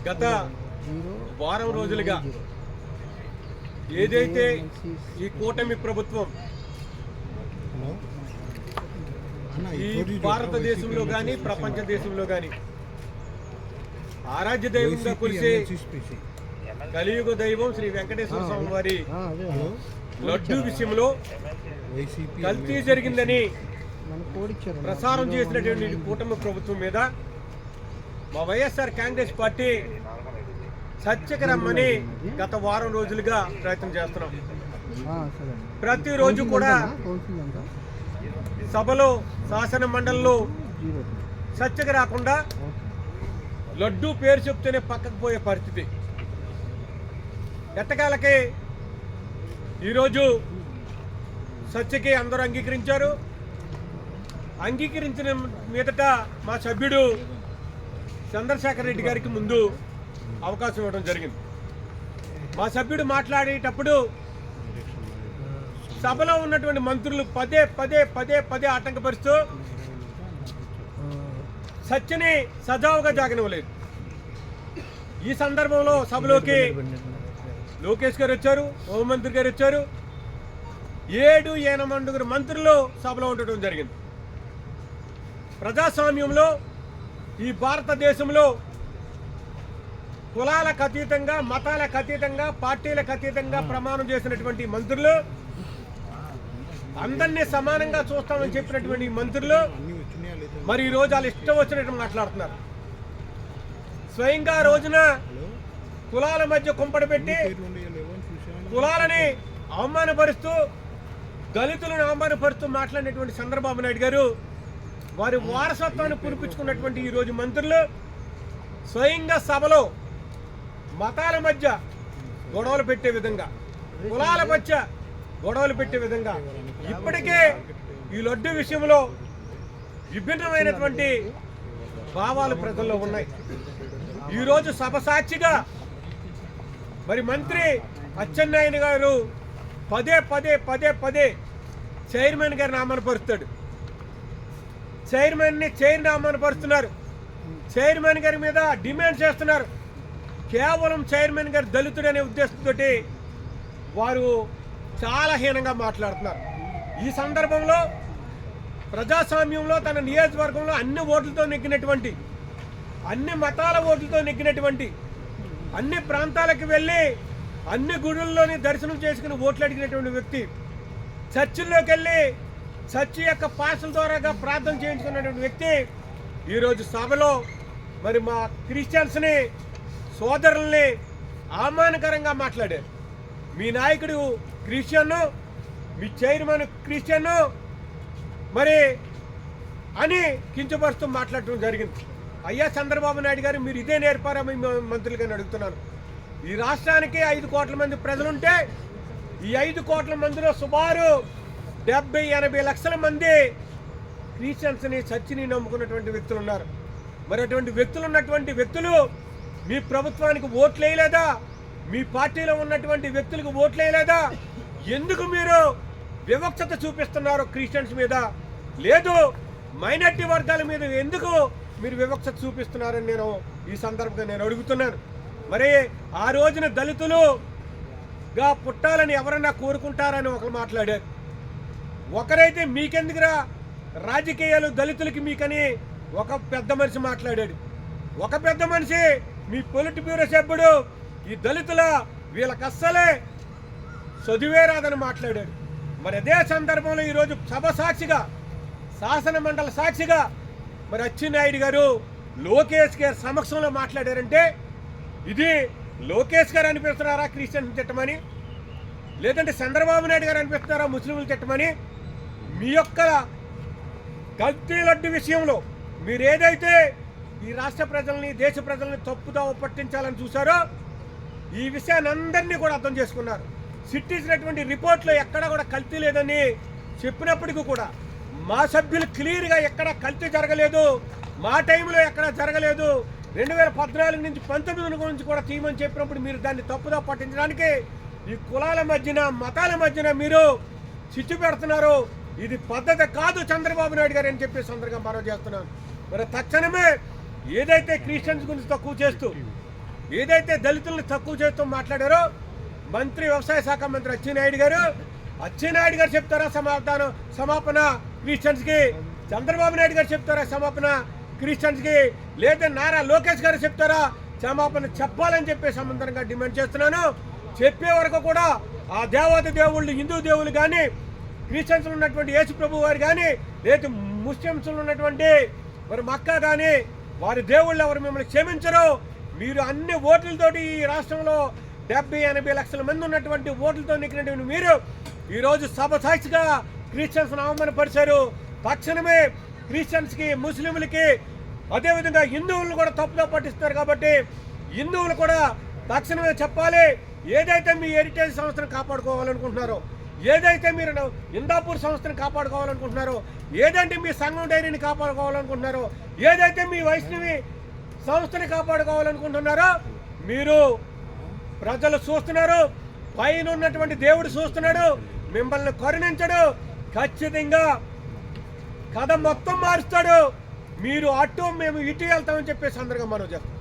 గత వారం రోజులుగా ఏదైతే ఈ కూటమి ప్రభుత్వం ఈ భారతదేశంలో కానీ ప్రపంచ దేశంలో కానీ ఆరాధ్య దైవంగా కొలిసే కలియుగ దైవం శ్రీ వెంకటేశ్వర స్వామి వారి లడ్డూ విషయంలో కల్తీ జరిగిందని ప్రసారం చేసినటువంటి కూటమి ప్రభుత్వం మీద మా వైఎస్ఆర్ కాంగ్రెస్ పార్టీ చర్చకు రమ్మని గత వారం రోజులుగా ప్రయత్నం చేస్తున్నాం. ప్రతిరోజు కూడా సభలో శాసన మండలిలో చర్చకు రాకుండా లడ్డూ పేరు చెప్తేనే పక్కకు పోయే పరిస్థితి. ఎట్టకాలకి ఈరోజు చర్చకి అందరూ అంగీకరించారు. అంగీకరించిన మీదట మా సభ్యుడు చంద్రశేఖర్ రెడ్డి గారికి ముందు అవకాశం ఇవ్వడం జరిగింది. మా సభ్యుడు మాట్లాడేటప్పుడు సభలో ఉన్నటువంటి మంత్రులు పదే పదే పదే పదే ఆటంకపరుస్తూ చర్చని సజావుగా జాగనివ్వలేదు. ఈ సందర్భంలో సభలోకి లోకేష్ గారు వచ్చారు, హోంమంత్రి గారు వచ్చారు, 7-8 మంత్రులు సభలో ఉండటం జరిగింది. ప్రజాస్వామ్యంలో ఈ భారతదేశంలో కులాలకు అతీతంగా, మతాలకు అతీతంగా, పార్టీలకు అతీతంగా ప్రమాణం చేసినటువంటి మంత్రులు, అందరినీ సమానంగా చూస్తామని చెప్పినటువంటి మంత్రులు మరి ఈ రోజు వాళ్ళు ఇష్టం వచ్చినట్టు మాట్లాడుతున్నారు. స్వయంగా రోజున కులాల మధ్య కుంపడి పెట్టి కులాలని అవమానపరుస్తూ, దళితులను అవమానపరుస్తూ మాట్లాడినటువంటి చంద్రబాబు నాయుడు గారు వారి వారసత్వాన్ని పురిపించుకున్నటువంటి ఈరోజు మంత్రులు స్వయంగా సభలో మతాల మధ్య గొడవలు పెట్టే విధంగా, కులాల మధ్య గొడవలు పెట్టే విధంగా ఇప్పటికే ఈ లడ్డు విషయంలో విభిన్నమైనటువంటి భావాలు ప్రజల్లో ఉన్నాయి. ఈరోజు సభ సాక్షిగా మరి మంత్రి అచ్చెన్నాయుడు గారు పదే పదే పదే పదే చైర్మన్ గారిని అవమానపరుస్తాడు. చైర్మన్ అవమానపరుస్తున్నారు. చైర్మన్ గారి మీద డిమాండ్ చేస్తున్నారు. కేవలం చైర్మన్ గారు దళితుడు అనే ఉద్దేశంతో వారు చాలా హీనంగా మాట్లాడుతున్నారు. ఈ సందర్భంలో ప్రజాస్వామ్యంలో తన నియోజకవర్గంలో అన్ని ఓట్లతో నెగ్గినటువంటి, అన్ని మతాల ఓట్లతో నెగ్గినటువంటి, అన్ని ప్రాంతాలకు వెళ్ళి అన్ని గుడుల్లోని దర్శనం చేసుకుని ఓట్లు అడిగినటువంటి వ్యక్తి, చర్చిల్లోకి వెళ్ళి చర్చి యొక్క పాసల ద్వారాగా ప్రార్థన చేయించుకున్నటువంటి వ్యక్తి ఈరోజు సభలో మరి మా క్రిస్టియన్స్ని, సోదరుల్ని అవమానకరంగా మాట్లాడారు. మీ నాయకుడు క్రిస్టియన్, మీ చైర్మన్ క్రిస్టియన్ మరి అని కించపరుస్తూ మాట్లాడటం జరిగింది. అయ్యా చంద్రబాబు నాయుడు గారు, మీరు ఇదే నేర్పారా మీ మంత్రులుగా అడుగుతున్నాను. ఈ రాష్ట్రానికి 5 కోట్ల మంది ప్రజలుంటే ఈ 5 కోట్ల మందిలో సుమారు 70-80 లక్షల మంది క్రిస్టియన్స్ని, చర్చిని నమ్ముకున్నటువంటి వ్యక్తులు ఉన్నారు. మరి అటువంటి వ్యక్తులు ఉన్నటువంటి వ్యక్తులు మీ ప్రభుత్వానికి ఓట్లు వేయలేదా? మీ పార్టీలో ఉన్నటువంటి వ్యక్తులకు ఓట్లు వేయలేదా? ఎందుకు మీరు వివక్షత చూపిస్తున్నారు క్రిస్టియన్స్ మీద? లేదు, మైనారిటీ వర్గాల మీద ఎందుకు మీరు వివక్షత చూపిస్తున్నారని నేను ఈ సందర్భంగా నేను అడుగుతున్నాను. మరి ఆ రోజున దళితులుగా పుట్టాలని ఎవరన్నా కోరుకుంటారని ఒకరు మాట్లాడారు. ఒకరైతే మీకెందుకురా రాజకీయాలు దళితులకి మీకని ఒక పెద్ద మనిషి మాట్లాడాడు. ఒక పెద్ద మనిషి మీ పొలిట్ బ్యూరో సభ్యుడు ఈ దళితుల వీళ్ళకి అస్సలే చదివే రాదని మాట్లాడాడు. మరి అదే సందర్భంలో ఈరోజు సభ సాక్షిగా, శాసన మండలి సాక్షిగా మరి అచ్చెన్నాయుడు గారు లోకేష్ గారి సమక్షంలో మాట్లాడారంటే ఇది లోకేష్ గారు అనిపిస్తున్నారా క్రిస్టియన్ తిట్టమని? లేదంటే చంద్రబాబు నాయుడు గారు అనిపిస్తున్నారా ముస్లింలు తిట్టమని? మీ యొక్క కల్తీ లడ్డు విషయంలో మీరు ఏదైతే ఈ రాష్ట్ర ప్రజల్ని, దేశ ప్రజల్ని తప్పుదోవ పట్టించాలని చూసారో ఈ విషయాన్ని అందరినీ కూడా అర్థం చేసుకున్నారు. సిట్టించినటువంటి రిపోర్ట్లో ఎక్కడా కూడా కల్తీ లేదని చెప్పినప్పటికీ కూడా మా సభ్యులు క్లియర్గా ఎక్కడ కల్తీ జరగలేదు, మా టైంలో ఎక్కడ జరగలేదు, 2014 నుంచి 19 గురించి కూడా తీయమని చెప్పినప్పుడు మీరు దాన్ని తప్పుదో పట్టించడానికి ఈ కులాల మధ్యన, మతాల మధ్యన మీరు చిచ్చు పెడుతున్నారు. ఇది పద్ధతి కాదు చంద్రబాబు నాయుడు గారు అని చెప్పి సందర్భంగా మనవి చేస్తున్నాను. మరి తక్షణమే ఏదైతే క్రిస్టియన్స్ గురించి తక్కువ చేస్తూ ఏదైతే దళితులను తక్కువ చేస్తూ మాట్లాడారో మంత్రి వ్యవసాయ శాఖ మంత్రి అచ్చెన్నాయుడు గారు చెప్తారా సమాపన క్రిస్టియన్స్కి, చంద్రబాబు నాయుడు గారు చెప్తారా సమాపన క్రిస్టియన్స్కి, లేదా నారా లోకేష్ గారు చెప్తారా క్షమాపణ చెప్పాలని చెప్పి సమంతరంగా డిమాండ్ చేస్తున్నాను. చెప్పే వరకు కూడా ఆ దేవాది దేవుళ్ళు, హిందూ దేవుళ్ళు కానీ, క్రిస్టియన్స్లో ఉన్నటువంటి యేసు ప్రభు వారు కానీ, లేదా ముస్లిమ్స్లో ఉన్నటువంటి మరి మక్కా కానీ, వారి దేవుళ్ళు ఎవరు మిమ్మల్ని క్షమించరు. మీరు అన్ని ఓట్లతోటి ఈ రాష్ట్రంలో 70-80 లక్షల మంది ఉన్నటువంటి ఓట్లతో నెక్కినటువంటి మీరు ఈరోజు సభ సాక్షిగా క్రిస్టియన్స్ను అవమానపరిచారు. తక్షణమే క్రిస్టియన్స్కి, ముస్లింలకి, అదేవిధంగా హిందువులను కూడా తప్పుదో పట్టిస్తున్నారు. కాబట్టి హిందువులు కూడా తక్షణమే చెప్పాలి. ఏదైతే మీ హెరిటేజ్ సంస్థను కాపాడుకోవాలనుకుంటున్నారో, ఏదైతే మీరు ఇందాపూర్ సంస్థను కాపాడుకోవాలనుకుంటున్నారో, ఏదంటే మీ సంఘం డైరీని కాపాడుకోవాలనుకుంటున్నారో, ఏదైతే మీ వైష్ణవి సంస్థని కాపాడుకోవాలనుకుంటున్నారో, మీరు ప్రజలు చూస్తున్నారు, పైన ఉన్నటువంటి దేవుడు చూస్తున్నాడు, మిమ్మల్ని కరుణించడు. ఖచ్చితంగా కథ మొత్తం మారుస్తాడు. మీరు అటు మేము ఇటు వెళ్తామని చెప్పేసి అందరిగా మనం చెప్తాం.